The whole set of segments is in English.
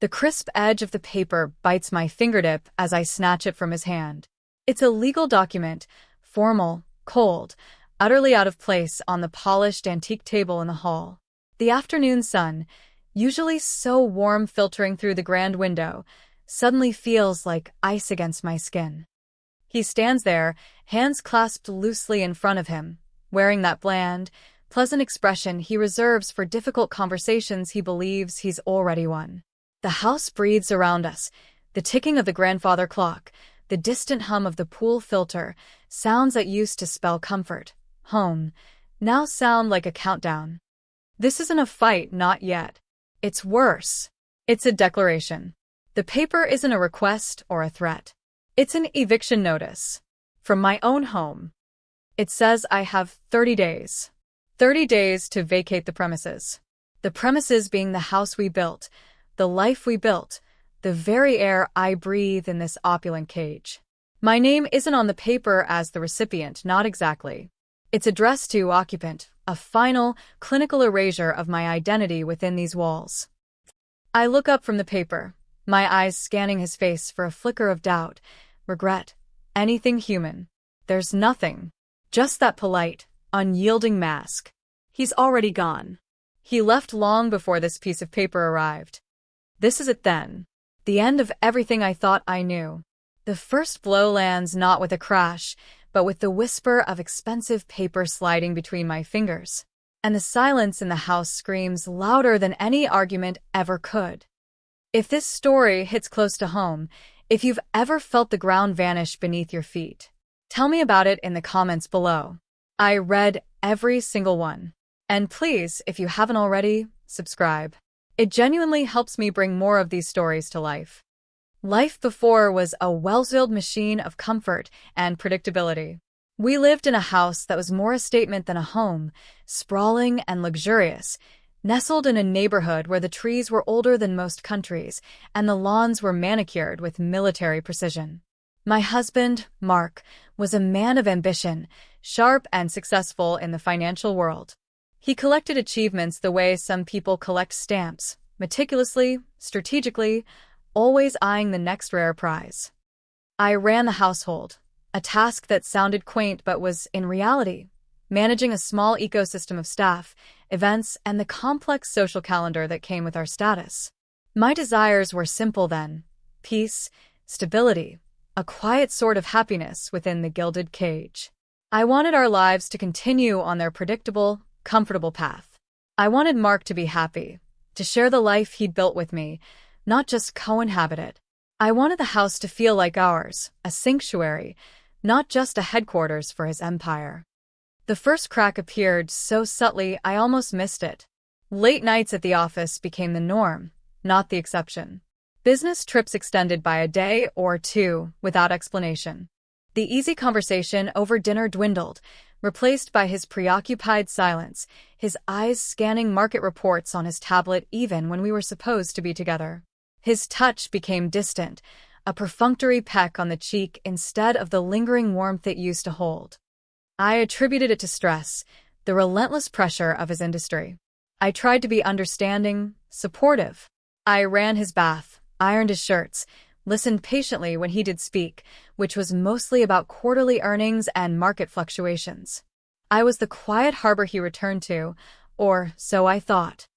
The crisp edge of the paper bites my fingertip as I snatch it from his hand. It's a legal document, formal, cold, utterly out of place on the polished antique table in the hall. The afternoon sun, usually so warm filtering through the grand window, suddenly feels like ice against my skin. He stands there, hands clasped loosely in front of him, wearing that bland, pleasant expression he reserves for difficult conversations he believes he's already won. The house breathes around us, the ticking of the grandfather clock, the distant hum of the pool filter, sounds that used to spell comfort, home, now sound like a countdown. This isn't a fight, not yet. It's worse. It's a declaration. The paper isn't a request or a threat. It's an eviction notice. From my own home. It says I have 30 days. 30 days to vacate the premises. The premises being the house we built, the life we built, the very air I breathe in this opulent cage. My name isn't on the paper as the recipient, not exactly. It's addressed to occupant, a final, clinical erasure of my identity within these walls. I look up from the paper, my eyes scanning his face for a flicker of doubt, regret, anything human. There's nothing. Just that polite, unyielding mask. He's already gone. He left long before this piece of paper arrived. This is it then. The end of everything I thought I knew. The first blow lands not with a crash, but with the whisper of expensive paper sliding between my fingers. And the silence in the house screams louder than any argument ever could. If this story hits close to home, if you've ever felt the ground vanish beneath your feet, tell me about it in the comments below. I read every single one. And please, if you haven't already, subscribe. It genuinely helps me bring more of these stories to life. Life before was a well-oiled machine of comfort and predictability. We lived in a house that was more a statement than a home, sprawling and luxurious, nestled in a neighborhood where the trees were older than most countries and the lawns were manicured with military precision. My husband, Mark, was a man of ambition, sharp and successful in the financial world. He collected achievements the way some people collect stamps, meticulously, strategically, always eyeing the next rare prize. I ran the household, a task that sounded quaint but was, in reality, managing a small ecosystem of staff, events, and the complex social calendar that came with our status. My desires were simple then: peace, stability, a quiet sort of happiness within the gilded cage. I wanted our lives to continue on their predictable, comfortable path. I wanted Mark to be happy, to share the life he'd built with me, not just co-inhabit it. I wanted the house to feel like ours, a sanctuary, not just a headquarters for his empire. The first crack appeared so subtly I almost missed it. Late nights at the office became the norm, not the exception. Business trips extended by a day or two without explanation. The easy conversation over dinner dwindled, replaced by his preoccupied silence, his eyes scanning market reports on his tablet even when we were supposed to be together. His touch became distant, a perfunctory peck on the cheek instead of the lingering warmth it used to hold. I attributed it to stress, the relentless pressure of his industry. I tried to be understanding, supportive. I ran his bath, ironed his shirts, listened patiently when he did speak, which was mostly about quarterly earnings and market fluctuations. I was the quiet harbor he returned to, or so I thought.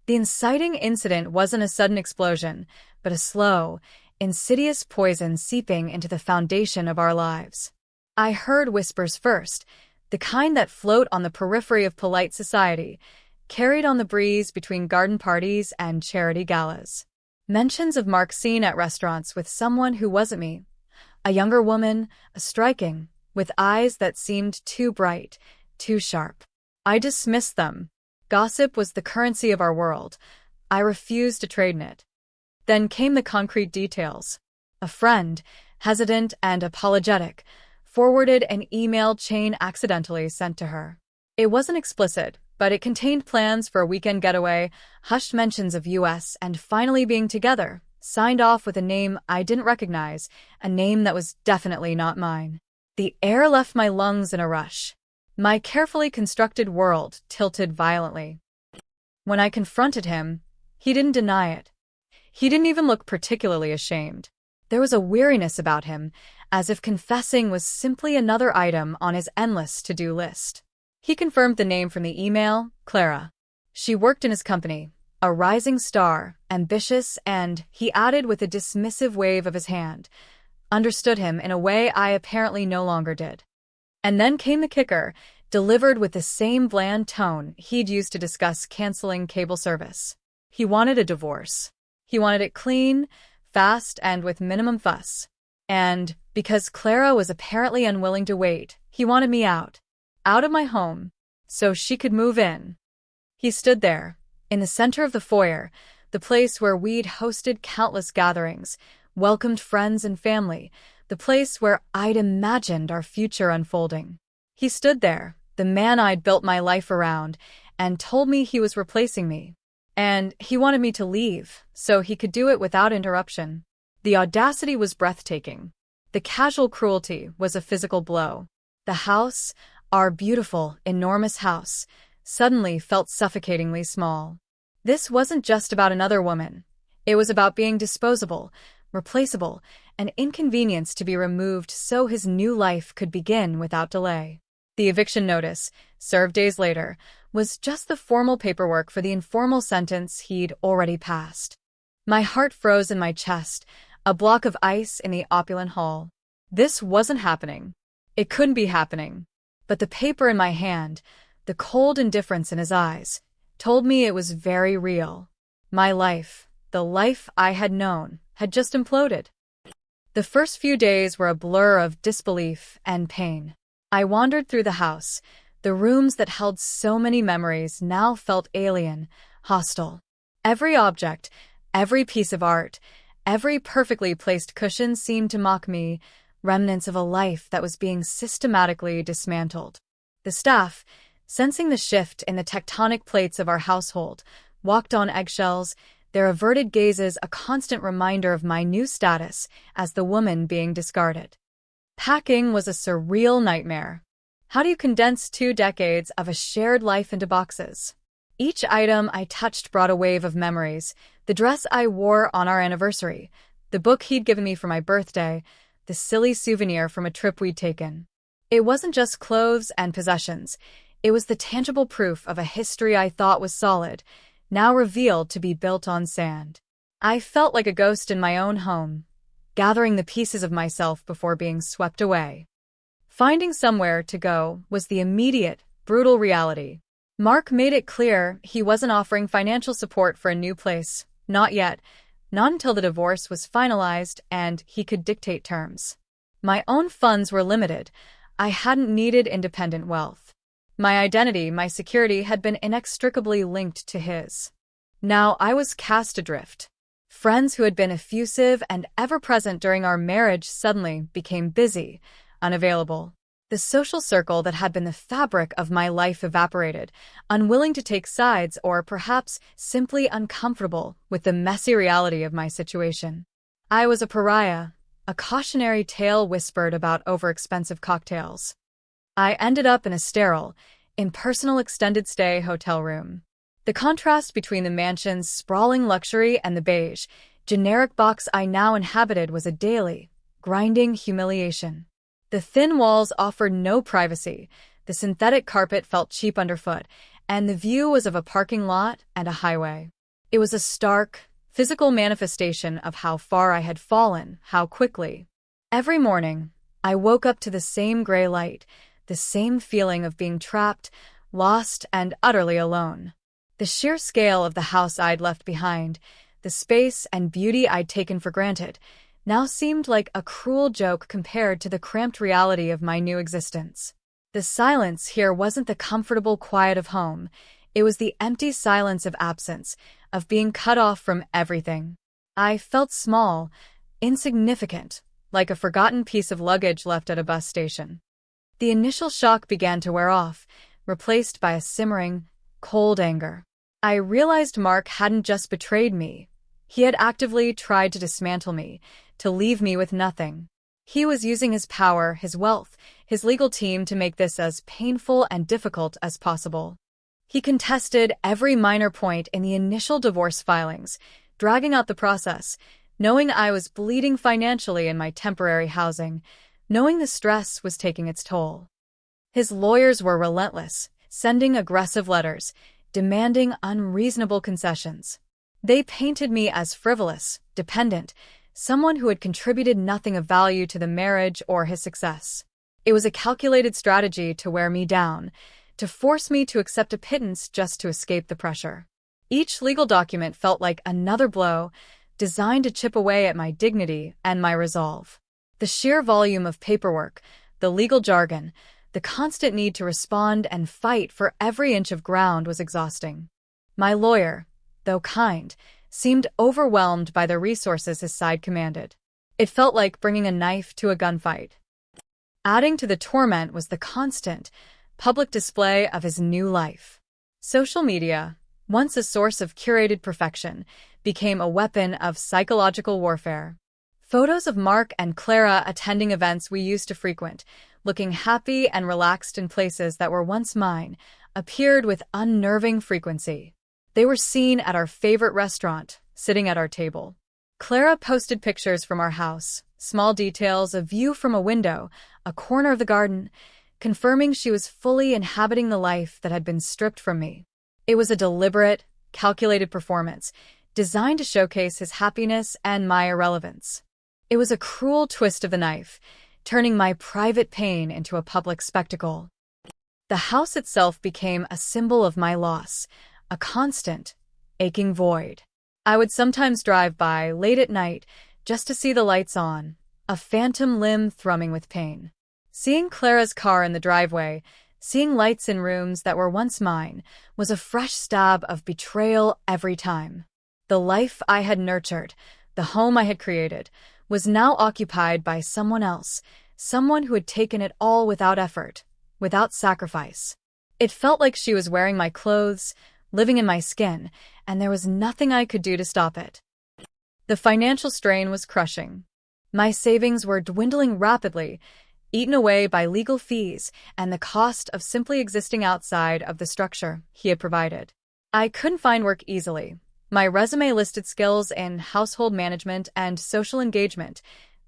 The inciting incident wasn't a sudden explosion, but a slow, insidious poison seeping into the foundation of our lives. I heard whispers first, the kind that float on the periphery of polite society, carried on the breeze between garden parties and charity galas. Mentions of Mark seen at restaurants with someone who wasn't me. A younger woman, a striking, with eyes that seemed too bright, too sharp. I dismissed them. Gossip was the currency of our world. I refused to trade in it. Then came the concrete details. A friend, hesitant and apologetic, forwarded an email chain accidentally sent to her. It wasn't explicit, but it contained plans for a weekend getaway, hushed mentions of US and finally being together, signed off with a name I didn't recognize, a name that was definitely not mine. The air left my lungs in a rush. My carefully constructed world tilted violently. When I confronted him, he didn't deny it. He didn't even look particularly ashamed. There was a weariness about him, as if confessing was simply another item on his endless to-do list. He confirmed the name from the email, Clara. She worked in his company, a rising star, ambitious, and, he added with a dismissive wave of his hand, understood him in a way I apparently no longer did. And then came the kicker, delivered with the same bland tone he'd used to discuss canceling cable service. He wanted a divorce. He wanted it clean, fast, and with minimum fuss. And, because Clara was apparently unwilling to wait, he wanted me out of my home, so she could move in. He stood there, in the center of the foyer, the place where we'd hosted countless gatherings, welcomed friends and family, the place where I'd imagined our future unfolding. He stood there, the man I'd built my life around, and told me he was replacing me. And he wanted me to leave, so he could do it without interruption. The audacity was breathtaking. The casual cruelty was a physical blow. The house, our beautiful, enormous house, suddenly felt suffocatingly small. This wasn't just about another woman. It was about being disposable, replaceable, an inconvenience to be removed so his new life could begin without delay. The eviction notice, served days later, was just the formal paperwork for the informal sentence he'd already passed. My heart froze in my chest, a block of ice in the opulent hall. This wasn't happening. It couldn't be happening. But the paper in my hand, the cold indifference in his eyes, told me it was very real. My life, the life I had known, had just imploded. The first few days were a blur of disbelief and pain. I wandered through the house. The rooms that held so many memories now felt alien, hostile. Every object, every piece of art, every perfectly placed cushion seemed to mock me, remnants of a life that was being systematically dismantled. The staff, sensing the shift in the tectonic plates of our household, walked on eggshells, their averted gazes a constant reminder of my new status as the woman being discarded. Packing was a surreal nightmare. How do you condense 2 decades of a shared life into boxes? Each item I touched brought a wave of memories: the dress I wore on our anniversary, the book he'd given me for my birthday, the silly souvenir from a trip we'd taken. It wasn't just clothes and possessions. It was the tangible proof of a history I thought was solid, now revealed to be built on sand. I felt like a ghost in my own home, gathering the pieces of myself before being swept away. Finding somewhere to go was the immediate, brutal reality. Mark made it clear he wasn't offering financial support for a new place. Not yet. Not until the divorce was finalized and he could dictate terms. My own funds were limited. I hadn't needed independent wealth. My identity, my security had been inextricably linked to his. Now I was cast adrift. Friends who had been effusive and ever-present during our marriage suddenly became busy, unavailable. The social circle that had been the fabric of my life evaporated, unwilling to take sides or perhaps simply uncomfortable with the messy reality of my situation. I was a pariah, a cautionary tale whispered about overexpensive cocktails. I ended up in a sterile, impersonal extended stay hotel room. The contrast between the mansion's sprawling luxury and the beige, generic box I now inhabited was a daily, grinding humiliation. The thin walls offered no privacy, the synthetic carpet felt cheap underfoot, and the view was of a parking lot and a highway. It was a stark, physical manifestation of how far I had fallen, how quickly. Every morning, I woke up to the same gray light, the same feeling of being trapped, lost, and utterly alone. The sheer scale of the house I'd left behind, the space and beauty I'd taken for granted, now seemed like a cruel joke compared to the cramped reality of my new existence. The silence here wasn't the comfortable quiet of home. It was the empty silence of absence, of being cut off from everything. I felt small, insignificant, like a forgotten piece of luggage left at a bus station. The initial shock began to wear off, replaced by a simmering, cold anger. I realized Mark hadn't just betrayed me. He had actively tried to dismantle me, to leave me with nothing. He was using his power, his wealth, his legal team to make this as painful and difficult as possible. He contested every minor point in the initial divorce filings, dragging out the process, knowing I was bleeding financially in my temporary housing, knowing the stress was taking its toll. His lawyers were relentless, sending aggressive letters, demanding unreasonable concessions. They painted me as frivolous, dependent, someone who had contributed nothing of value to the marriage or his success. It was a calculated strategy to wear me down, to force me to accept a pittance just to escape the pressure. Each legal document felt like another blow, designed to chip away at my dignity and my resolve. The sheer volume of paperwork, the legal jargon, the constant need to respond and fight for every inch of ground was exhausting. My lawyer, though kind, seemed overwhelmed by the resources his side commanded. It felt like bringing a knife to a gunfight. Adding to the torment was the constant, public display of his new life. Social media, once a source of curated perfection, became a weapon of psychological warfare. Photos of Mark and Clara attending events we used to frequent, looking happy and relaxed in places that were once mine, appeared with unnerving frequency. They were seen at our favorite restaurant, sitting at our table. Clara posted pictures from our house, small details, a view from a window, a corner of the garden, confirming she was fully inhabiting the life that had been stripped from me. It was a deliberate, calculated performance, designed to showcase his happiness and my irrelevance. It was a cruel twist of the knife, turning my private pain into a public spectacle. The house itself became a symbol of my loss, a constant, aching void. I would sometimes drive by late at night just to see the lights on, a phantom limb thrumming with pain. Seeing Clara's car in the driveway, seeing lights in rooms that were once mine, was a fresh stab of betrayal every time. The life I had nurtured, the home I had created, was now occupied by someone else, someone who had taken it all without effort, without sacrifice. It felt like she was wearing my clothes, living in my skin, and there was nothing I could do to stop it. The financial strain was crushing. My savings were dwindling rapidly, eaten away by legal fees and the cost of simply existing outside of the structure he had provided. I couldn't find work easily. My resume listed skills in household management and social engagement,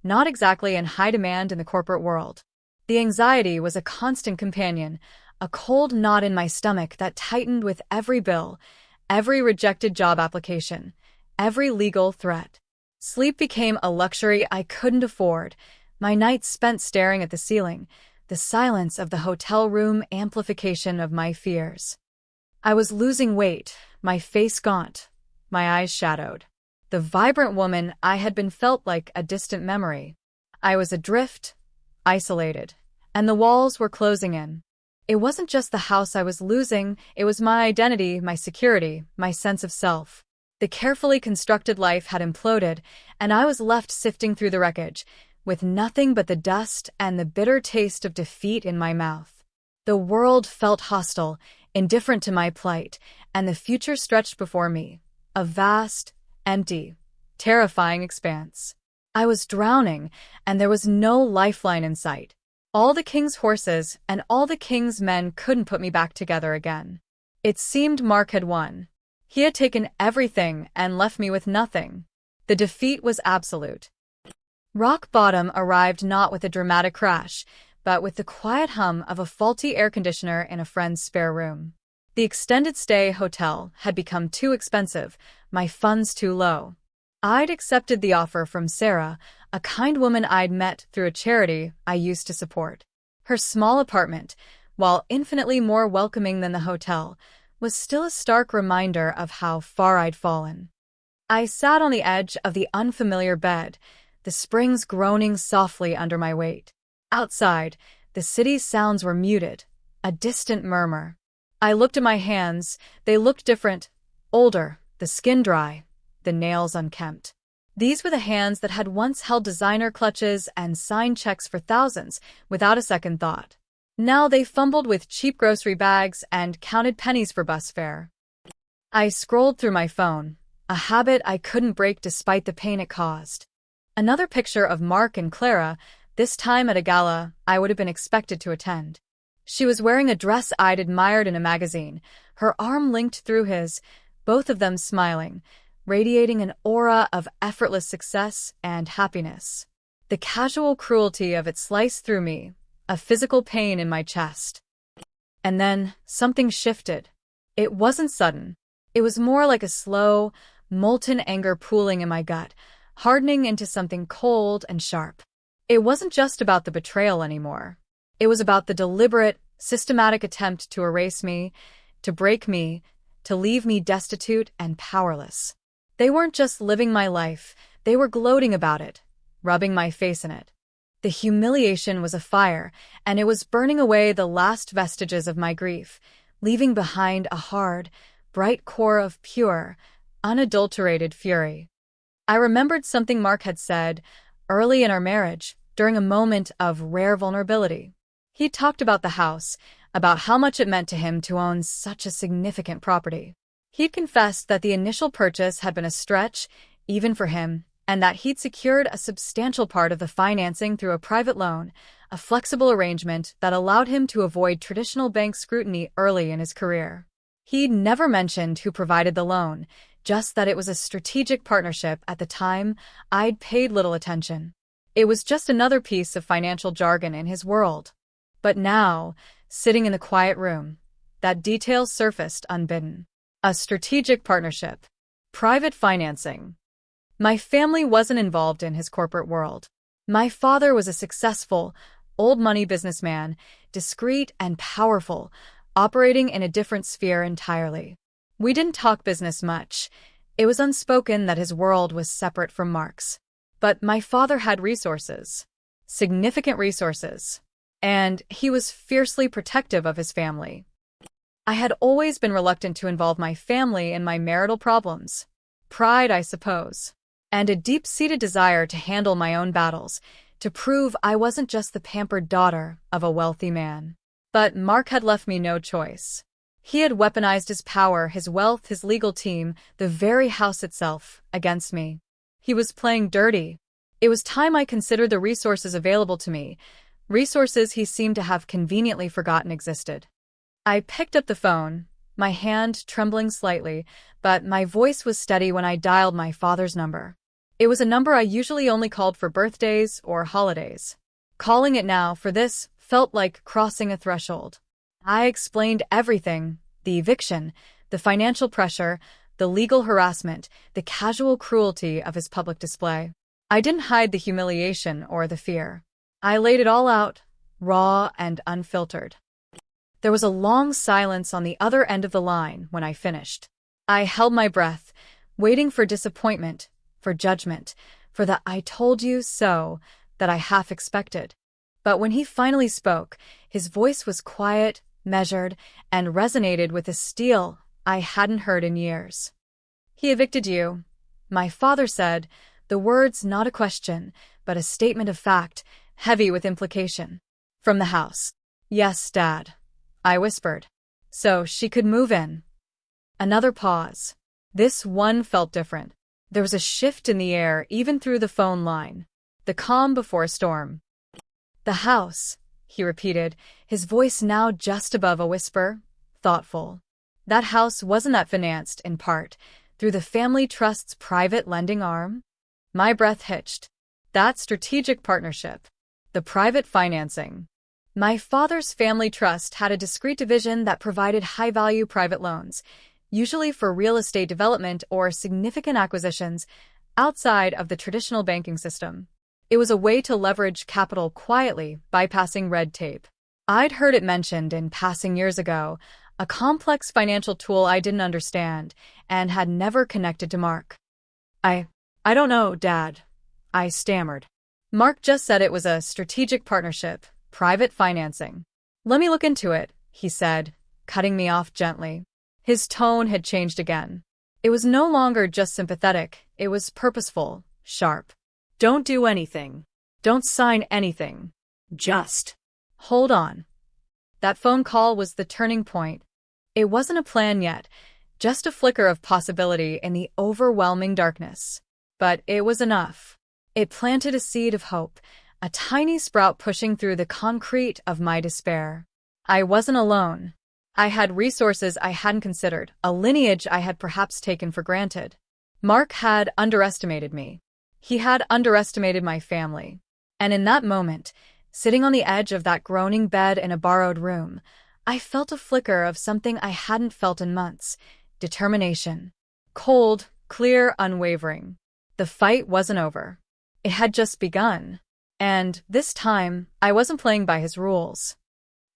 not exactly in high demand in the corporate world. The anxiety was a constant companion, a cold knot in my stomach that tightened with every bill, every rejected job application, every legal threat. Sleep became a luxury I couldn't afford, my nights spent staring at the ceiling, the silence of the hotel room amplification of my fears. I was losing weight, my face gaunt, my eyes shadowed. The vibrant woman I had been felt like a distant memory. I was adrift, isolated, and the walls were closing in. It wasn't just the house I was losing, it was my identity, my security, my sense of self. The carefully constructed life had imploded, and I was left sifting through the wreckage, with nothing but the dust and the bitter taste of defeat in my mouth. The world felt hostile, indifferent to my plight, and the future stretched before me, a vast, empty, terrifying expanse. I was drowning, and there was no lifeline in sight. All the king's horses and all the king's men couldn't put me back together again. It seemed Mark had won. He had taken everything and left me with nothing. The defeat was absolute. Rock bottom arrived not with a dramatic crash, but with the quiet hum of a faulty air conditioner in a friend's spare room. The extended stay hotel had become too expensive, my funds too low. I'd accepted the offer from Sarah, a kind woman I'd met through a charity I used to support. Her small apartment, while infinitely more welcoming than the hotel, was still a stark reminder of how far I'd fallen. I sat on the edge of the unfamiliar bed, the springs groaning softly under my weight. Outside, the city's sounds were muted, a distant murmur. I looked at my hands. They looked different, older, the skin dry, the nails unkempt. These were the hands that had once held designer clutches and signed checks for thousands without a second thought. Now they fumbled with cheap grocery bags and counted pennies for bus fare. I scrolled through my phone, a habit I couldn't break despite the pain it caused. Another picture of Mark and Clara, this time at a gala I would have been expected to attend. She was wearing a dress I'd admired in a magazine, her arm linked through his, both of them smiling, radiating an aura of effortless success and happiness. The casual cruelty of it sliced through me, a physical pain in my chest. And then something shifted. It wasn't sudden. It was more like a slow, molten anger pooling in my gut, hardening into something cold and sharp. It wasn't just about the betrayal anymore. It was about the deliberate, systematic attempt to erase me, to break me, to leave me destitute and powerless. They weren't just living my life, they were gloating about it, rubbing my face in it. The humiliation was a fire, and it was burning away the last vestiges of my grief, leaving behind a hard, bright core of pure, unadulterated fury. I remembered something Mark had said early in our marriage, during a moment of rare vulnerability. He talked about the house, about how much it meant to him to own such a significant property. He'd confessed that the initial purchase had been a stretch, even for him, and that he'd secured a substantial part of the financing through a private loan, a flexible arrangement that allowed him to avoid traditional bank scrutiny early in his career. He'd never mentioned who provided the loan, just that it was a strategic partnership. At the time, I'd paid little attention. It was just another piece of financial jargon in his world. But now, sitting in the quiet room, that detail surfaced unbidden. A strategic partnership. Private financing. My family wasn't involved in his corporate world. My father was a successful, old-money businessman, discreet and powerful, operating in a different sphere entirely. We didn't talk business much. It was unspoken that his world was separate from Mark's. But my father had resources. Significant resources. And he was fiercely protective of his family. I had always been reluctant to involve my family in my marital problems. Pride, I suppose. And a deep-seated desire to handle my own battles, to prove I wasn't just the pampered daughter of a wealthy man. But Mark had left me no choice. He had weaponized his power, his wealth, his legal team, the very house itself, against me. He was playing dirty. It was time I considered the resources available to me, resources he seemed to have conveniently forgotten existed. I picked up the phone, my hand trembling slightly, but my voice was steady when I dialed my father's number. It was a number I usually only called for birthdays or holidays. Calling it now for this felt like crossing a threshold. I explained everything: the eviction, the financial pressure, the legal harassment, the casual cruelty of his public display. I didn't hide the humiliation or the fear. I laid it all out, raw and unfiltered. There was a long silence on the other end of the line when I finished. I held my breath, waiting for disappointment, for judgment, for the "I told you so" that I half expected. But when he finally spoke, his voice was quiet, measured, and resonated with a steel I hadn't heard in years. "He evicted you," my father said, the words not a question, but a statement of fact, heavy with implication. "From the house." "Yes, Dad," I whispered. "So she could move in." Another pause. This one felt different. There was a shift in the air even through the phone line. The calm before a storm. "The house," he repeated, his voice now just above a whisper, thoughtful. "That house wasn't that financed, in part, through the family trust's private lending arm?" My breath hitched. That strategic partnership. The private financing. My father's family trust had a discrete division that provided high-value private loans, usually for real estate development or significant acquisitions, outside of the traditional banking system. It was a way to leverage capital quietly, bypassing red tape. I'd heard it mentioned in passing years ago, a complex financial tool I didn't understand, and had never connected to Mark. I don't know, Dad," I stammered. "Mark just said it was a strategic partnership, private financing." "Let me look into it," he said, cutting me off gently. His tone had changed again. It was no longer just sympathetic, it was purposeful, sharp. "Don't do anything. Don't sign anything. Just hold on." That phone call was the turning point. It wasn't a plan yet, just a flicker of possibility in the overwhelming darkness. But it was enough. It planted a seed of hope, a tiny sprout pushing through the concrete of my despair. I wasn't alone. I had resources I hadn't considered, a lineage I had perhaps taken for granted. Mark had underestimated me. He had underestimated my family. And in that moment, sitting on the edge of that groaning bed in a borrowed room, I felt a flicker of something I hadn't felt in months: determination. Cold, clear, unwavering. The fight wasn't over. It had just begun. And this time, I wasn't playing by his rules.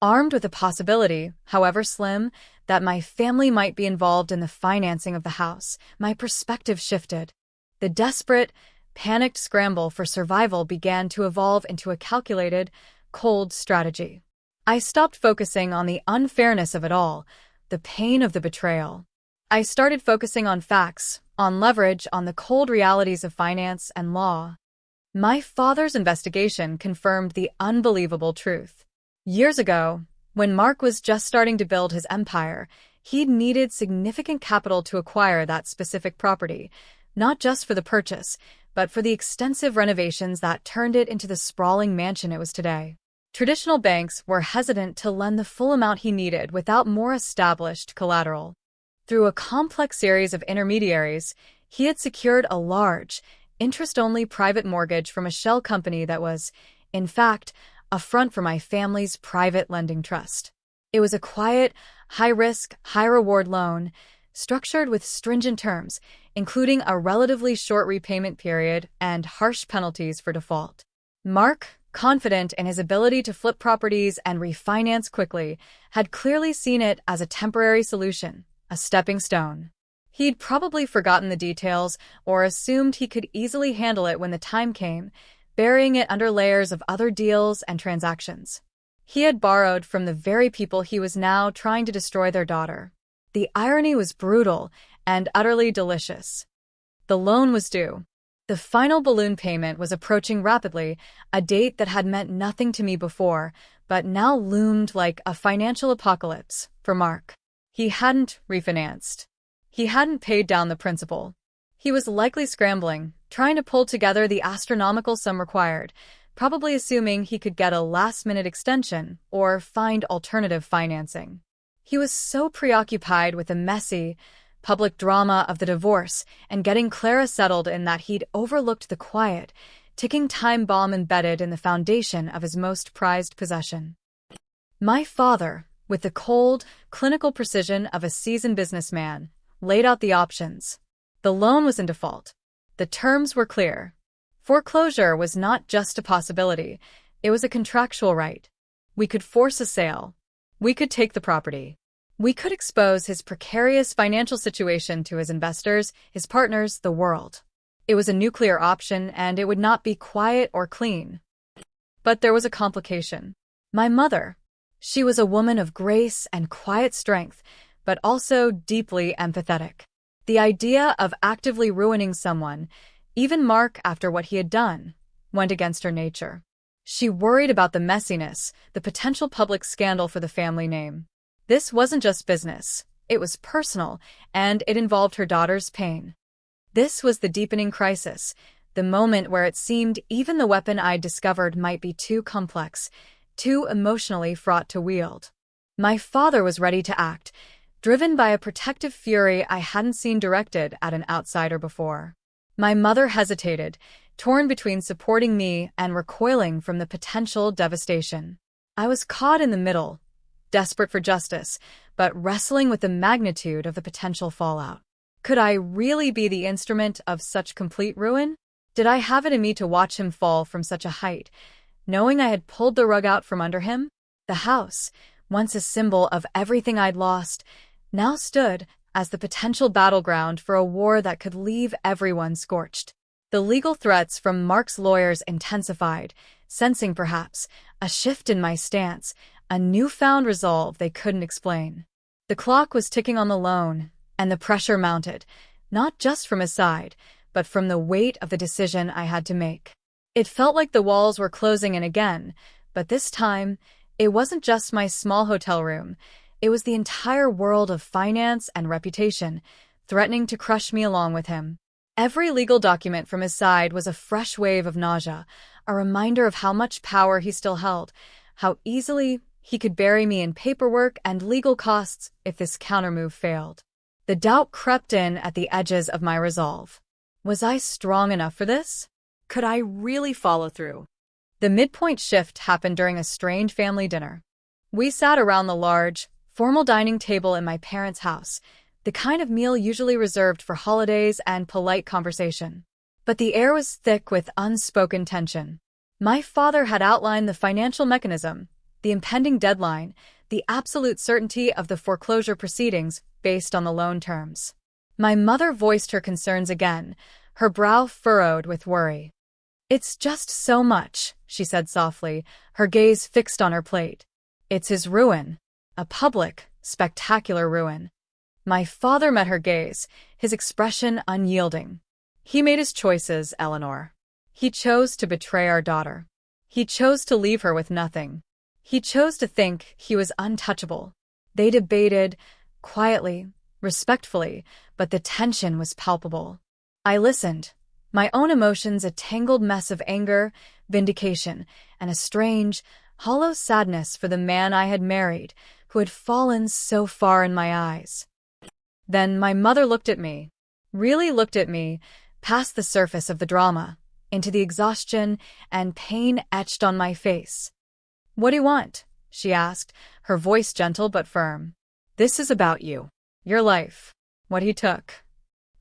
Armed with the possibility, however slim, that my family might be involved in the financing of the house, my perspective shifted. The desperate, panicked scramble for survival began to evolve into a calculated, cold strategy. I stopped focusing on the unfairness of it all, the pain of the betrayal. I started focusing on facts, on leverage, on the cold realities of finance and law. My father's investigation confirmed the unbelievable truth. Years ago, when Mark was just starting to build his empire, he'd needed significant capital to acquire that specific property, not just for the purchase, but for the extensive renovations that turned it into the sprawling mansion it was today. Traditional banks were hesitant to lend the full amount he needed without more established collateral. Through a complex series of intermediaries, he had secured a large, interest-only private mortgage from a shell company that was, in fact, a front for my family's private lending trust. It was a quiet, high-risk, high-reward loan, structured with stringent terms, including a relatively short repayment period and harsh penalties for default. Mark, confident in his ability to flip properties and refinance quickly, had clearly seen it as a temporary solution, a stepping stone. He'd probably forgotten the details or assumed he could easily handle it when the time came, burying it under layers of other deals and transactions. He had borrowed from the very people he was now trying to destroy their daughter. The irony was brutal and utterly delicious. The loan was due. The final balloon payment was approaching rapidly, a date that had meant nothing to me before, but now loomed like a financial apocalypse for Mark. He hadn't refinanced. He hadn't paid down the principal. He was likely scrambling, trying to pull together the astronomical sum required, probably assuming he could get a last-minute extension or find alternative financing. He was so preoccupied with the messy, public drama of the divorce and getting Clara settled in that he'd overlooked the quiet, ticking time bomb embedded in the foundation of his most prized possession. My father, with the cold, clinical precision of a seasoned businessman, laid out the options. The loan was in default. The terms were clear. Foreclosure was not just a possibility, it was a contractual right. We could force a sale. We could take the property. We could expose his precarious financial situation to his investors, his partners, the world. It was a nuclear option, and it would not be quiet or clean. But there was a complication. My mother. She was a woman of grace and quiet strength, but also deeply empathetic. The idea of actively ruining someone, even Mark after what he had done, went against her nature. She worried about the messiness, the potential public scandal for the family name. This wasn't just business, it was personal, and it involved her daughter's pain. This was the deepening crisis, the moment where it seemed even the weapon I'd discovered might be too complex, too emotionally fraught to wield. My father was ready to act, driven by a protective fury I hadn't seen directed at an outsider before. My mother hesitated, torn between supporting me and recoiling from the potential devastation. I was caught in the middle, desperate for justice, but wrestling with the magnitude of the potential fallout. Could I really be the instrument of such complete ruin? Did I have it in me to watch him fall from such a height, knowing I had pulled the rug out from under him? The house, once a symbol of everything I'd lost, now stood as the potential battleground for a war that could leave everyone scorched. The legal threats from Mark's lawyers intensified, sensing perhaps a shift in my stance, a newfound resolve they couldn't explain. The clock was ticking on the loan, and the pressure mounted, not just from his side, but from the weight of the decision I had to make. It felt like the walls were closing in again, but this time, it wasn't just my small hotel room. It was the entire world of finance and reputation, threatening to crush me along with him. Every legal document from his side was a fresh wave of nausea, a reminder of how much power he still held, how easily he could bury me in paperwork and legal costs if this countermove failed. The doubt crept in at the edges of my resolve. Was I strong enough for this? Could I really follow through? The midpoint shift happened during a strange family dinner. We sat around the large, formal dining table in my parents' house, the kind of meal usually reserved for holidays and polite conversation. But the air was thick with unspoken tension. My father had outlined the financial mechanism, the impending deadline, the absolute certainty of the foreclosure proceedings based on the loan terms. My mother voiced her concerns again, her brow furrowed with worry. "It's just so much," she said softly, her gaze fixed on her plate. "It's his ruin. A public, spectacular ruin." My father met her gaze, his expression unyielding. "He made his choices, Eleanor. He chose to betray our daughter. He chose to leave her with nothing. He chose to think he was untouchable." They debated, quietly, respectfully, but the tension was palpable. I listened, my own emotions a tangled mess of anger, vindication, and a strange, hollow sadness for the man I had married, who had fallen so far in my eyes. Then my mother looked at me, really looked at me, past the surface of the drama, into the exhaustion and pain etched on my face. "What do you want?" she asked, her voice gentle but firm. "This is about you. Your life. What he took."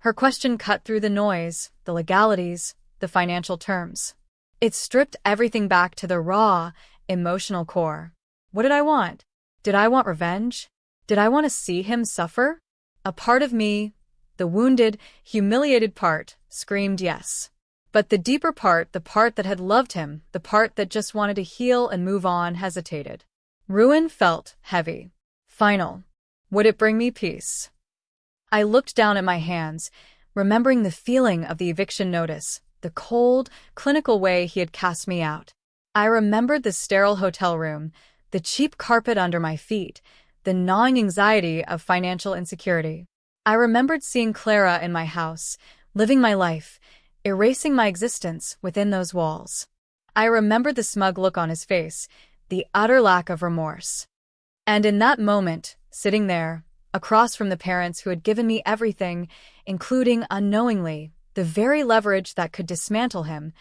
Her question cut through the noise, the legalities, the financial terms. It stripped everything back to the raw, emotional core. What did I want? Did I want revenge? Did I want to see him suffer? A part of me, the wounded, humiliated part, screamed yes. But the deeper part, the part that had loved him, the part that just wanted to heal and move on, hesitated. Ruin felt heavy. Final. Would it bring me peace? I looked down at my hands, remembering the feeling of the eviction notice, the cold, clinical way he had cast me out. I remembered the sterile hotel room, the cheap carpet under my feet, the gnawing anxiety of financial insecurity. I remembered seeing Clara in my house, living my life, erasing my existence within those walls. I remembered the smug look on his face, the utter lack of remorse. And in that moment, sitting there, across from the parents who had given me everything, including, unknowingly, the very leverage that could dismantle him,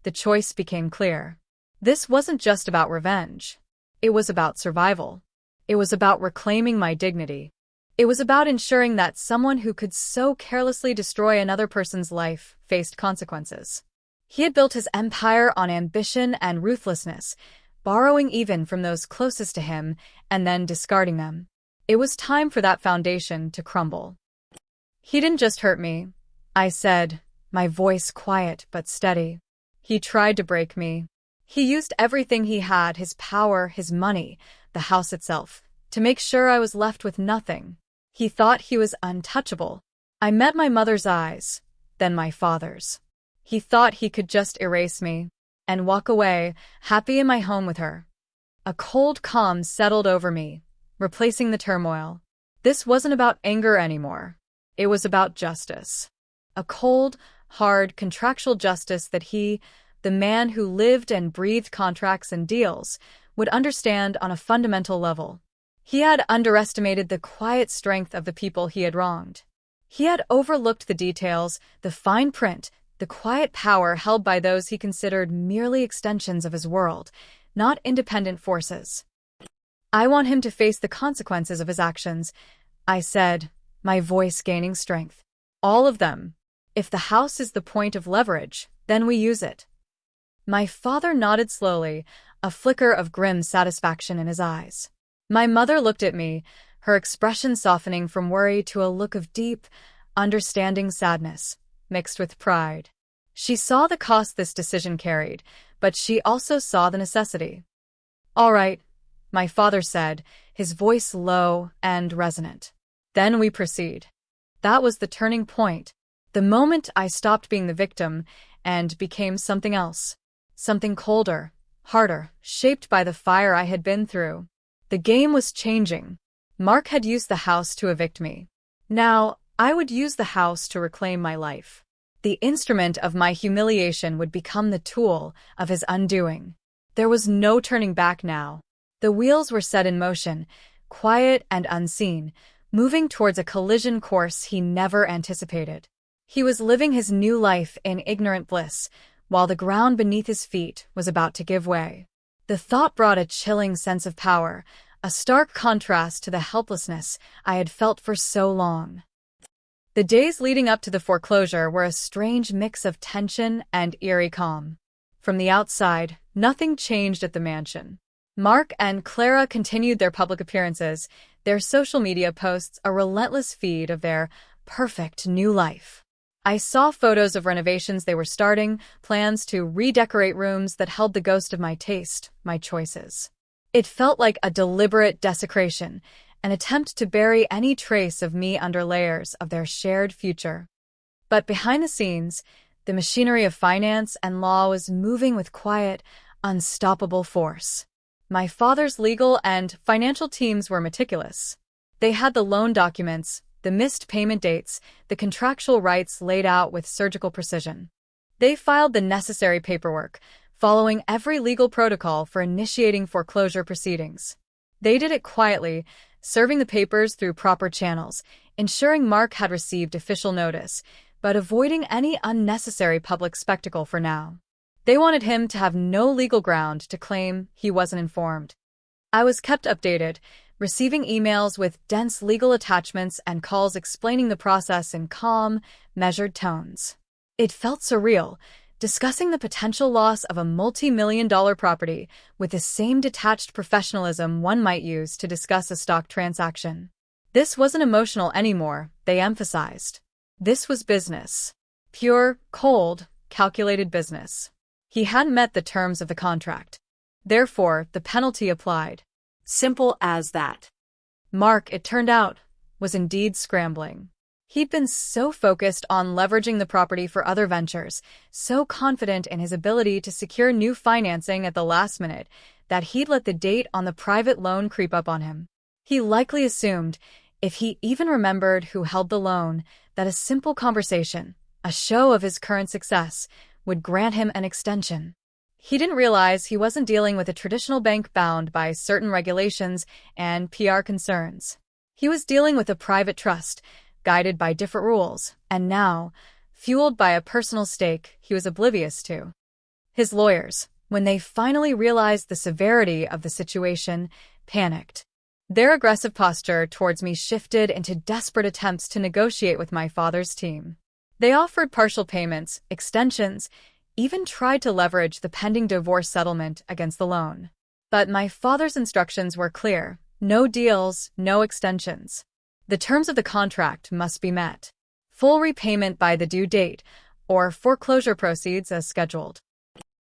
the choice became clear. This wasn't just about revenge. It was about survival. It was about reclaiming my dignity. It was about ensuring that someone who could so carelessly destroy another person's life faced consequences. He had built his empire on ambition and ruthlessness, borrowing even from those closest to him and then discarding them. It was time for that foundation to crumble. "He didn't just hurt me," I said, my voice quiet but steady. "He tried to break me. He used everything he had, his power, his money, the house itself, to make sure I was left with nothing. He thought he was untouchable." I met my mother's eyes, then my father's. He thought he could just erase me and walk away, happy in my home with her. A cold calm settled over me, replacing the turmoil. This wasn't about anger anymore. It was about justice. A cold, hard, contractual justice that he, the man who lived and breathed contracts and deals, would understand on a fundamental level. He had underestimated the quiet strength of the people he had wronged. He had overlooked the details, the fine print, the quiet power held by those he considered merely extensions of his world, not independent forces. "I want him to face the consequences of his actions," I said, my voice gaining strength. "All of them. If the house is the point of leverage, then we use it." My father nodded slowly, a flicker of grim satisfaction in his eyes. My mother looked at me, her expression softening from worry to a look of deep, understanding sadness, mixed with pride. She saw the cost this decision carried, but she also saw the necessity. "All right," my father said, his voice low and resonant. "Then we proceed." That was the turning point, the moment I stopped being the victim and became something else. Something colder, harder, shaped by the fire I had been through. The game was changing. Mark had used the house to evict me. Now, I would use the house to reclaim my life. The instrument of my humiliation would become the tool of his undoing. There was no turning back now. The wheels were set in motion, quiet and unseen, moving towards a collision course he never anticipated. He was living his new life in ignorant bliss, while the ground beneath his feet was about to give way. The thought brought a chilling sense of power, a stark contrast to the helplessness I had felt for so long. The days leading up to the foreclosure were a strange mix of tension and eerie calm. From the outside, nothing changed at the mansion. Mark and Clara continued their public appearances, their social media posts a relentless feed of their perfect new life. I saw photos of renovations they were starting, plans to redecorate rooms that held the ghost of my taste, my choices. It felt like a deliberate desecration, an attempt to bury any trace of me under layers of their shared future. But behind the scenes, the machinery of finance and law was moving with quiet, unstoppable force. My father's legal and financial teams were meticulous. They had the loan documents, the missed payment dates, the contractual rights laid out with surgical precision. They filed the necessary paperwork, following every legal protocol for initiating foreclosure proceedings. They did it quietly, serving the papers through proper channels, ensuring Mark had received official notice, but avoiding any unnecessary public spectacle for now. They wanted him to have no legal ground to claim he wasn't informed. I was kept updated, receiving emails with dense legal attachments and calls explaining the process in calm, measured tones. It felt surreal, discussing the potential loss of a multi-million-dollar property with the same detached professionalism one might use to discuss a stock transaction. This wasn't emotional anymore, they emphasized. This was business. Pure, cold, calculated business. He hadn't met the terms of the contract. Therefore, the penalty applied. Simple as that. Mark, it turned out, was indeed scrambling. He'd been so focused on leveraging the property for other ventures, so confident in his ability to secure new financing at the last minute, that he'd let the date on the private loan creep up on him. He likely assumed, if he even remembered who held the loan, that a simple conversation, a show of his current success, would grant him an extension. He didn't realize he wasn't dealing with a traditional bank bound by certain regulations and PR concerns. He was dealing with a private trust, guided by different rules, and now, fueled by a personal stake he was oblivious to. His lawyers, when they finally realized the severity of the situation, panicked. Their aggressive posture towards me shifted into desperate attempts to negotiate with my father's team. They offered partial payments, extensions, even tried to leverage the pending divorce settlement against the loan. But my father's instructions were clear: no deals, no extensions. The terms of the contract must be met. Full repayment by the due date, or foreclosure proceeds as scheduled.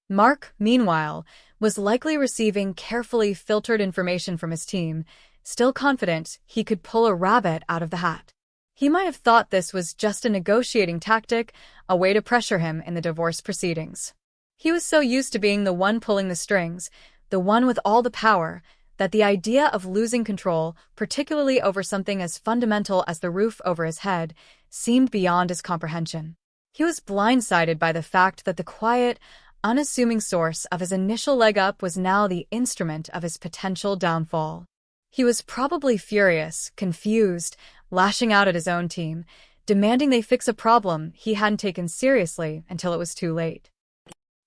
Mark, meanwhile, was likely receiving carefully filtered information from his team, still confident he could pull a rabbit out of the hat. He might have thought this was just a negotiating tactic, a way to pressure him in the divorce proceedings. He was so used to being the one pulling the strings, the one with all the power, that the idea of losing control, particularly over something as fundamental as the roof over his head, seemed beyond his comprehension. He was blindsided by the fact that the quiet, unassuming source of his initial leg up was now the instrument of his potential downfall. He was probably furious, confused, lashing out at his own team, demanding they fix a problem he hadn't taken seriously until it was too late.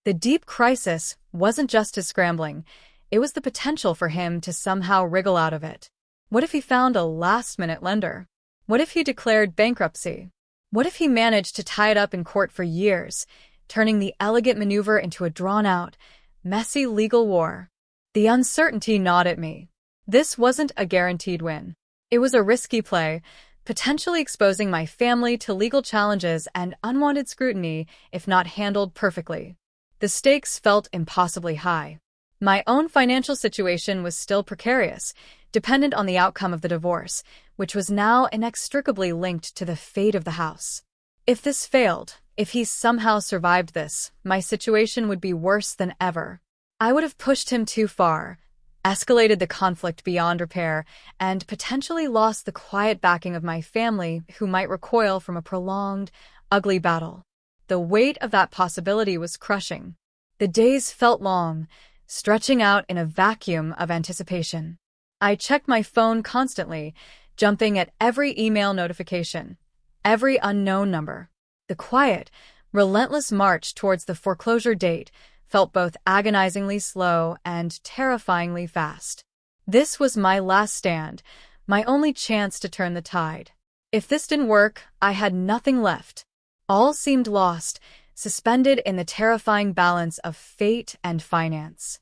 The deep crisis wasn't just his scrambling, it was the potential for him to somehow wriggle out of it. What if he found a last-minute lender? What if he declared bankruptcy? What if he managed to tie it up in court for years, turning the elegant maneuver into a drawn-out, messy legal war? The uncertainty gnawed at me. This wasn't a guaranteed win. It was a risky play, potentially exposing my family to legal challenges and unwanted scrutiny if not handled perfectly. The stakes felt impossibly high. My own financial situation was still precarious, dependent on the outcome of the divorce, which was now inextricably linked to the fate of the house. If this failed, if he somehow survived this, my situation would be worse than ever. I would have pushed him too far, escalated the conflict beyond repair, and potentially lost the quiet backing of my family who might recoil from a prolonged, ugly battle. The weight of that possibility was crushing. The days felt long, stretching out in a vacuum of anticipation. I checked my phone constantly, jumping at every email notification, every unknown number. The quiet, relentless march towards the foreclosure date felt both agonizingly slow and terrifyingly fast. This was my last stand, my only chance to turn the tide. If this didn't work, I had nothing left. All seemed lost, suspended in the terrifying balance of fate and finance.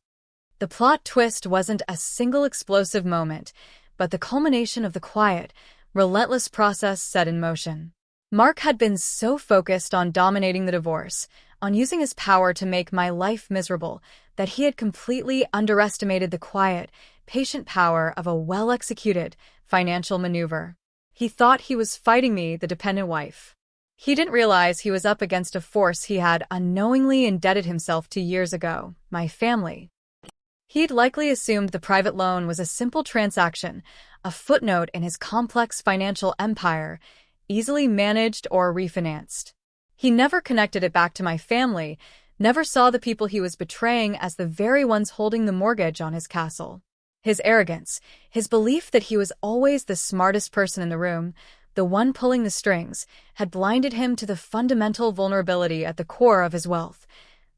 The plot twist wasn't a single explosive moment, but the culmination of the quiet, relentless process set in motion. Mark had been so focused on dominating the divorce, on using his power to make my life miserable, that he had completely underestimated the quiet, patient power of a well-executed financial maneuver. He thought he was fighting me, the dependent wife. He didn't realize he was up against a force he had unknowingly indebted himself to years ago, my family. He'd likely assumed the private loan was a simple transaction, a footnote in his complex financial empire, easily managed or refinanced. He never connected it back to my family, never saw the people he was betraying as the very ones holding the mortgage on his castle. His arrogance, his belief that he was always the smartest person in the room, the one pulling the strings, had blinded him to the fundamental vulnerability at the core of his wealth.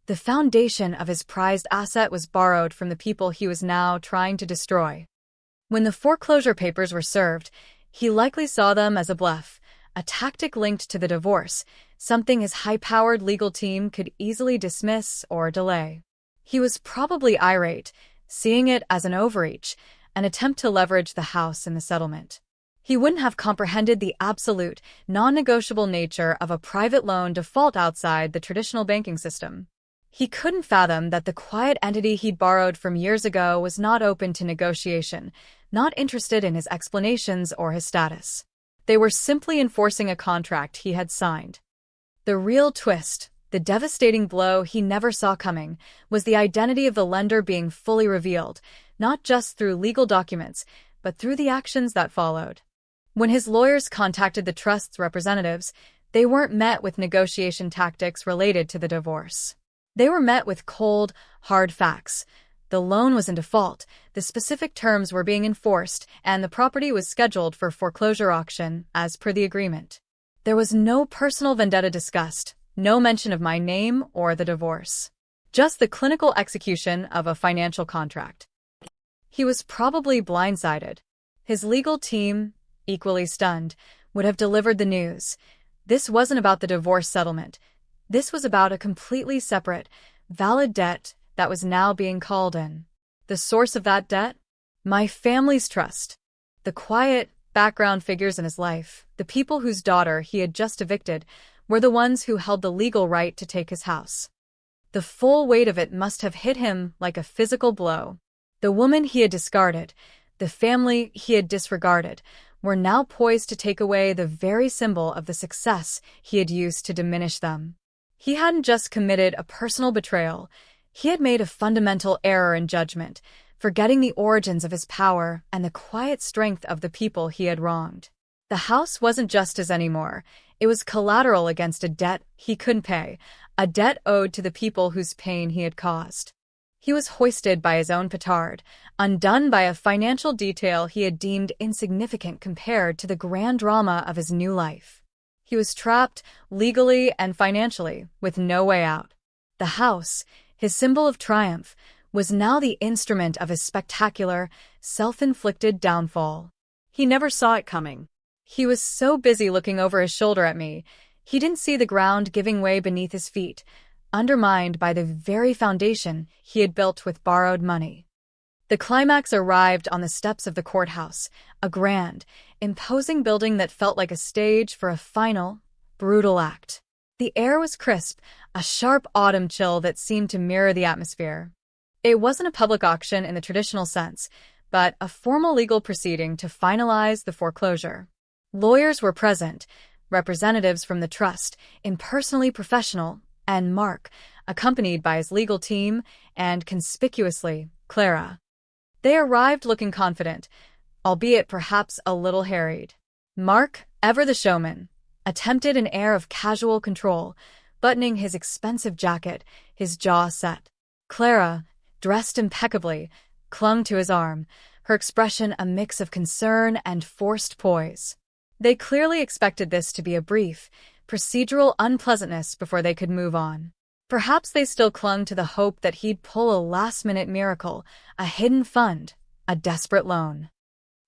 The foundation of his prized asset was borrowed from the people he was now trying to destroy. When the foreclosure papers were served, he likely saw them as a bluff, a tactic linked to the divorce, something his high-powered legal team could easily dismiss or delay. He was probably irate, seeing it as an overreach, an attempt to leverage the house in the settlement. He wouldn't have comprehended the absolute, non-negotiable nature of a private loan default outside the traditional banking system. He couldn't fathom that the quiet entity he'd borrowed from years ago was not open to negotiation, not interested in his explanations or his status. They were simply enforcing a contract he had signed. The real twist, the devastating blow he never saw coming, was the identity of the lender being fully revealed, not just through legal documents, but through the actions that followed. When his lawyers contacted the trust's representatives, they weren't met with negotiation tactics related to the divorce. They were met with cold, hard facts. The loan was in default, the specific terms were being enforced, and the property was scheduled for foreclosure auction, as per the agreement. There was no personal vendetta discussed, no mention of my name or the divorce. Just the clinical execution of a financial contract. He was probably blindsided. His legal team, equally stunned, would have delivered the news. This wasn't about the divorce settlement. This was about a completely separate, valid debt that was now being called in. The source of that debt? My family's trust. The quiet, background figures in his life, the people whose daughter he had just evicted, were the ones who held the legal right to take his house. The full weight of it must have hit him like a physical blow. The woman he had discarded, the family he had disregarded, were now poised to take away the very symbol of the success he had used to diminish them. He hadn't just committed a personal betrayal, he had made a fundamental error in judgment, forgetting the origins of his power and the quiet strength of the people he had wronged. The house wasn't just his anymore, it was collateral against a debt he couldn't pay, a debt owed to the people whose pain he had caused. He was hoisted by his own petard, undone by a financial detail he had deemed insignificant compared to the grand drama of his new life. He was trapped, legally and financially, with no way out. The house, his symbol of triumph, was now the instrument of his spectacular, self-inflicted downfall. He never saw it coming. He was so busy looking over his shoulder at me, he didn't see the ground giving way beneath his feet, undermined by the very foundation he had built with borrowed money. The climax arrived on the steps of the courthouse, a grand, imposing building that felt like a stage for a final, brutal act. The air was crisp, a sharp autumn chill that seemed to mirror the atmosphere. It wasn't a public auction in the traditional sense, but a formal legal proceeding to finalize the foreclosure. Lawyers were present, representatives from the trust, impersonally professional, and Mark, accompanied by his legal team, and, conspicuously, Clara. They arrived looking confident, albeit perhaps a little harried. Mark, ever the showman, attempted an air of casual control, buttoning his expensive jacket, his jaw set. Clara, dressed impeccably, clung to his arm, her expression a mix of concern and forced poise. They clearly expected this to be a brief, procedural unpleasantness before they could move on. Perhaps they still clung to the hope that he'd pull a last-minute miracle, a hidden fund, a desperate loan.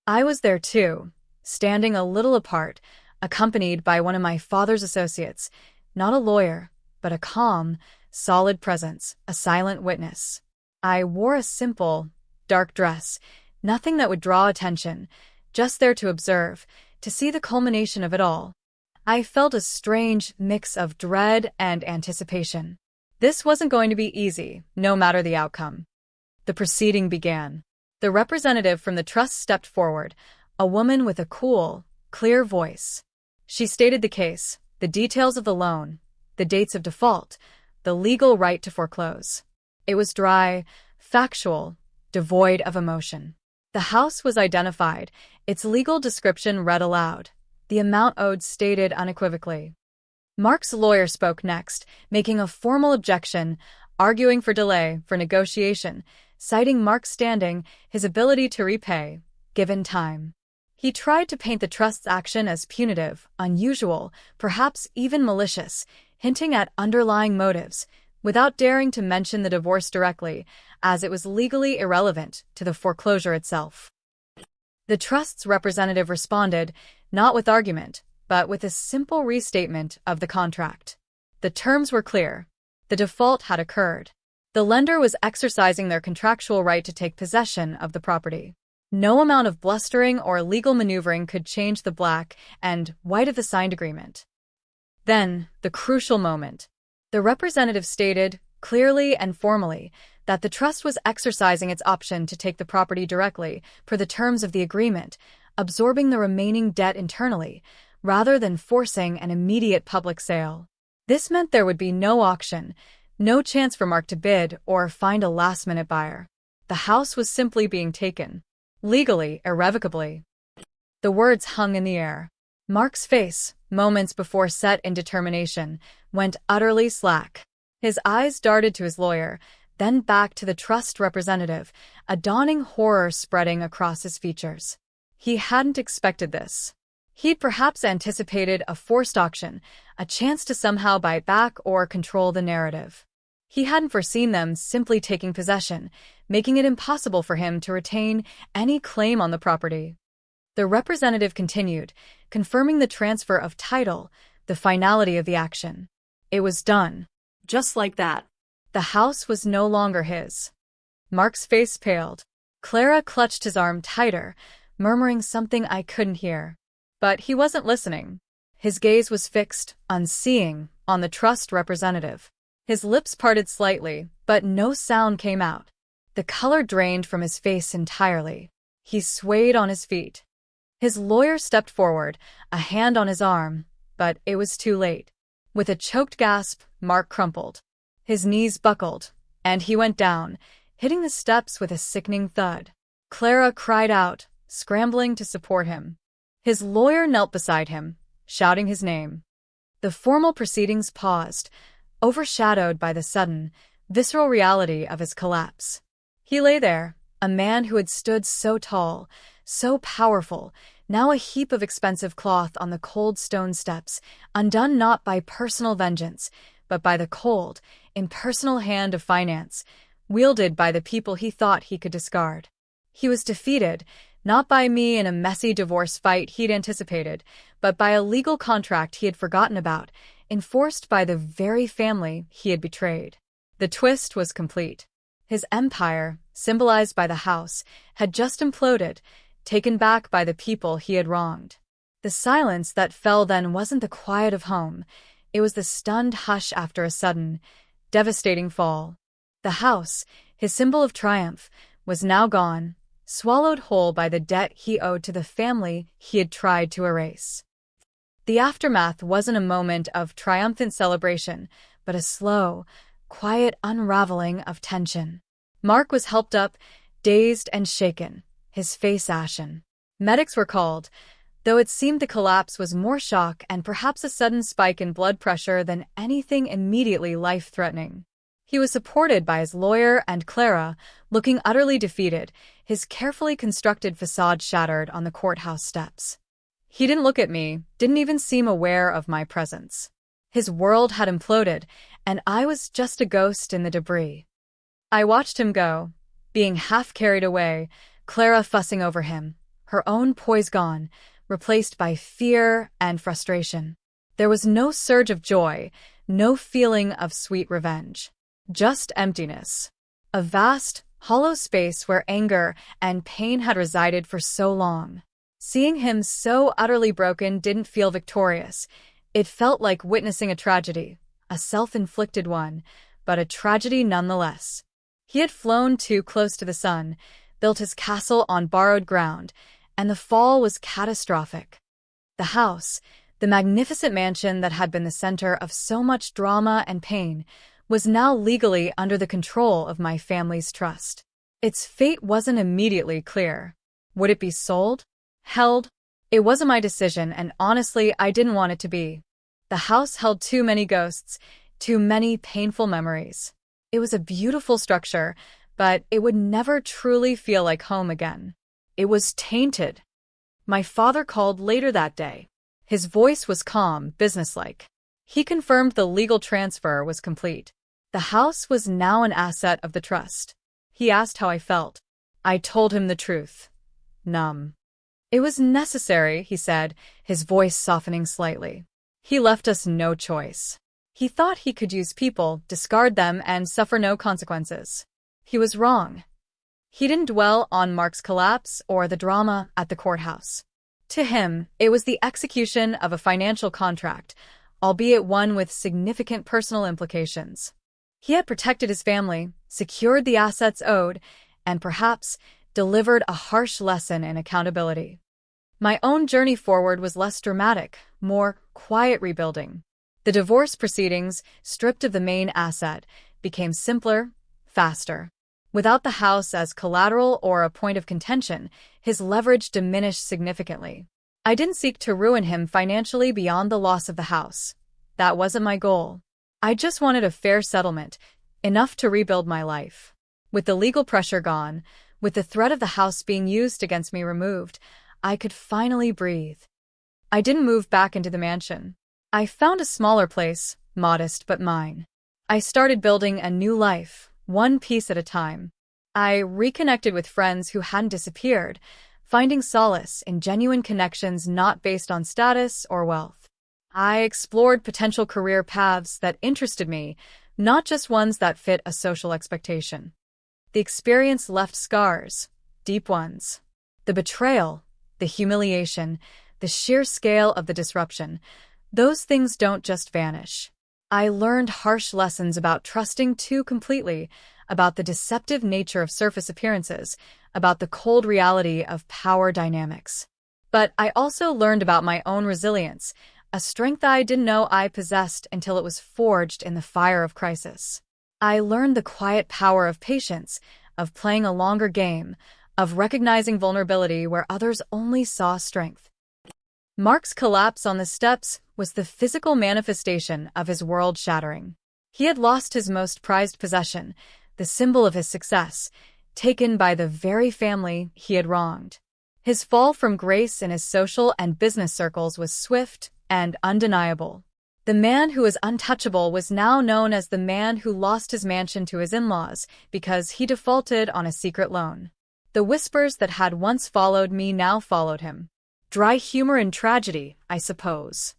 I was there too, standing a little apart, accompanied by one of my father's associates, not a lawyer, but a calm, solid presence, a silent witness. I wore a simple, dark dress, nothing that would draw attention, just there to observe, to see the culmination of it all. I felt a strange mix of dread and anticipation. This wasn't going to be easy, no matter the outcome. The proceeding began. The representative from the trust stepped forward, a woman with a cool, clear voice. She stated the case, the details of the loan, the dates of default, the legal right to foreclose. It was dry, factual, devoid of emotion. The house was identified, its legal description read aloud, the amount owed stated unequivocally. Mark's lawyer spoke next, making a formal objection, arguing for delay, for negotiation, citing Mark's standing, his ability to repay, given time. He tried to paint the trust's action as punitive, unusual, perhaps even malicious, hinting at underlying motives, without daring to mention the divorce directly, as it was legally irrelevant to the foreclosure itself. The trust's representative responded, not with argument, but with a simple restatement of the contract. The terms were clear. The default had occurred. The lender was exercising their contractual right to take possession of the property. No amount of blustering or legal maneuvering could change the black and white of the signed agreement. Then, the crucial moment. The representative stated, clearly and formally, that the trust was exercising its option to take the property directly, per the terms of the agreement, absorbing the remaining debt internally, rather than forcing an immediate public sale. This meant there would be no auction, no chance for Mark to bid or find a last-minute buyer. The house was simply being taken. Legally, irrevocably. The words hung in the air. Mark's face, moments before set in determination, went utterly slack. His eyes darted to his lawyer, then back to the trust representative, a dawning horror spreading across his features. He hadn't expected this. He'd perhaps anticipated a forced auction, a chance to somehow bite back or control the narrative. He hadn't foreseen them simply taking possession, making it impossible for him to retain any claim on the property. The representative continued, confirming the transfer of title, the finality of the action. It was done. Just like that. The house was no longer his. Mark's face paled. Clara clutched his arm tighter, murmuring something I couldn't hear. But he wasn't listening. His gaze was fixed, unseeing, on the trust representative. His lips parted slightly, but no sound came out. The color drained from his face entirely. He swayed on his feet. His lawyer stepped forward, a hand on his arm, but it was too late. With a choked gasp, Mark crumpled. His knees buckled, and he went down, hitting the steps with a sickening thud. Clara cried out, scrambling to support him. His lawyer knelt beside him, shouting his name. The formal proceedings paused, overshadowed by the sudden, visceral reality of his collapse. He lay there, a man who had stood so tall, so powerful, now a heap of expensive cloth on the cold stone steps, undone not by personal vengeance, but by the cold, impersonal hand of finance, wielded by the people he thought he could discard. He was defeated, not by me in a messy divorce fight he'd anticipated, but by a legal contract he had forgotten about, enforced by the very family he had betrayed. The twist was complete. His empire, symbolized by the house, had just imploded, taken back by the people he had wronged. The silence that fell then wasn't the quiet of home. It was the stunned hush after a sudden, devastating fall. The house, his symbol of triumph, was now gone, swallowed whole by the debt he owed to the family he had tried to erase. The aftermath wasn't a moment of triumphant celebration, but a slow, quiet unraveling of tension. Mark was helped up, dazed and shaken, his face ashen. Medics were called, though it seemed the collapse was more shock and perhaps a sudden spike in blood pressure than anything immediately life-threatening. He was supported by his lawyer and Clara, looking utterly defeated, his carefully constructed facade shattered on the courthouse steps. He didn't look at me, didn't even seem aware of my presence. His world had imploded, and I was just a ghost in the debris. I watched him go, being half carried away, Clara fussing over him, her own poise gone, replaced by fear and frustration. There was no surge of joy, no feeling of sweet revenge. Just emptiness. A vast, hollow space where anger and pain had resided for so long. Seeing him so utterly broken didn't feel victorious. It felt like witnessing a tragedy, a self-inflicted one, but a tragedy nonetheless. He had flown too close to the sun, built his castle on borrowed ground, and the fall was catastrophic. The house, the magnificent mansion that had been the center of so much drama and pain, was now legally under the control of my family's trust. Its fate wasn't immediately clear. Would it be sold? Held? It wasn't my decision, and honestly, I didn't want it to be. The house held too many ghosts, too many painful memories. It was a beautiful structure, but it would never truly feel like home again. It was tainted. My father called later that day. His voice was calm, businesslike. He confirmed the legal transfer was complete. The house was now an asset of the trust. He asked how I felt. I told him the truth. Numb. It was necessary, he said, his voice softening slightly. He left us no choice. He thought he could use people, discard them, and suffer no consequences. He was wrong. He didn't dwell on Mark's collapse or the drama at the courthouse. To him, it was the execution of a financial contract, albeit one with significant personal implications. He had protected his family, secured the assets owed, and perhaps delivered a harsh lesson in accountability. My own journey forward was less dramatic, more quiet rebuilding. The divorce proceedings, stripped of the main asset, became simpler, faster. Without the house as collateral or a point of contention, his leverage diminished significantly. I didn't seek to ruin him financially beyond the loss of the house. That wasn't my goal. I just wanted a fair settlement, enough to rebuild my life. With the legal pressure gone, with the threat of the house being used against me removed, I could finally breathe. I didn't move back into the mansion. I found a smaller place, modest but mine. I started building a new life, one piece at a time. I reconnected with friends who hadn't disappeared, finding solace in genuine connections not based on status or wealth. I explored potential career paths that interested me, not just ones that fit a social expectation. The experience left scars, deep ones. The betrayal, the humiliation, the sheer scale of the disruption, those things don't just vanish. I learned harsh lessons about trusting too completely, about the deceptive nature of surface appearances, about the cold reality of power dynamics. But I also learned about my own resilience, a strength I didn't know I possessed until it was forged in the fire of crisis. I learned the quiet power of patience, of playing a longer game, of recognizing vulnerability where others only saw strength. Mark's collapse on the steps was the physical manifestation of his world shattering. He had lost his most prized possession, the symbol of his success, taken by the very family he had wronged. His fall from grace in his social and business circles was swift and undeniable. The man who was untouchable was now known as the man who lost his mansion to his in-laws because he defaulted on a secret loan. The whispers that had once followed me now followed him. Dry humor in tragedy, I suppose.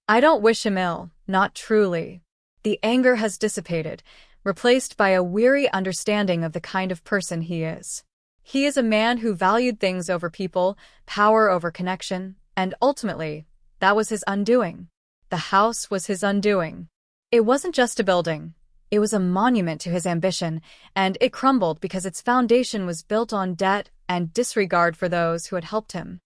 I don't wish him ill, not truly. The anger has dissipated, replaced by a weary understanding of the kind of person he is. He is a man who valued things over people, power over connection, and ultimately, that was his undoing. The house was his undoing. It wasn't just a building. It was a monument to his ambition, and it crumbled because its foundation was built on debt and disregard for those who had helped him.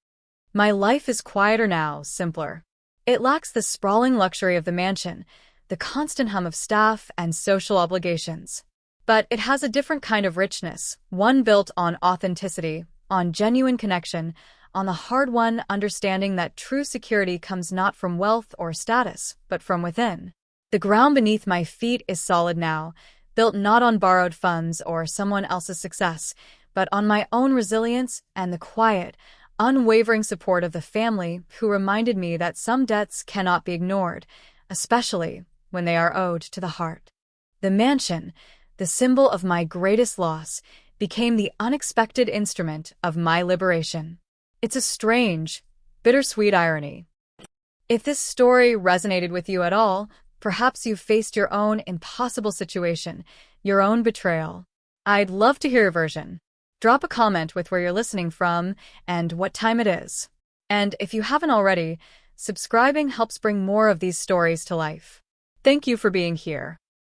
My life is quieter now, simpler. It lacks the sprawling luxury of the mansion, the constant hum of staff and social obligations. But it has a different kind of richness, one built on authenticity, on genuine connection, on the hard-won understanding that true security comes not from wealth or status, but from within. The ground beneath my feet is solid now, built not on borrowed funds or someone else's success, but on my own resilience and the quiet, unwavering support of the family who reminded me that some debts cannot be ignored, especially when they are owed to the heart. The mansion, the symbol of my greatest loss, became the unexpected instrument of my liberation. It's a strange, bittersweet irony. If this story resonated with you at all, perhaps you've faced your own impossible situation, your own betrayal. I'd love to hear your version. Drop a comment with where you're listening from and what time it is. And if you haven't already, subscribing helps bring more of these stories to life. Thank you for being here.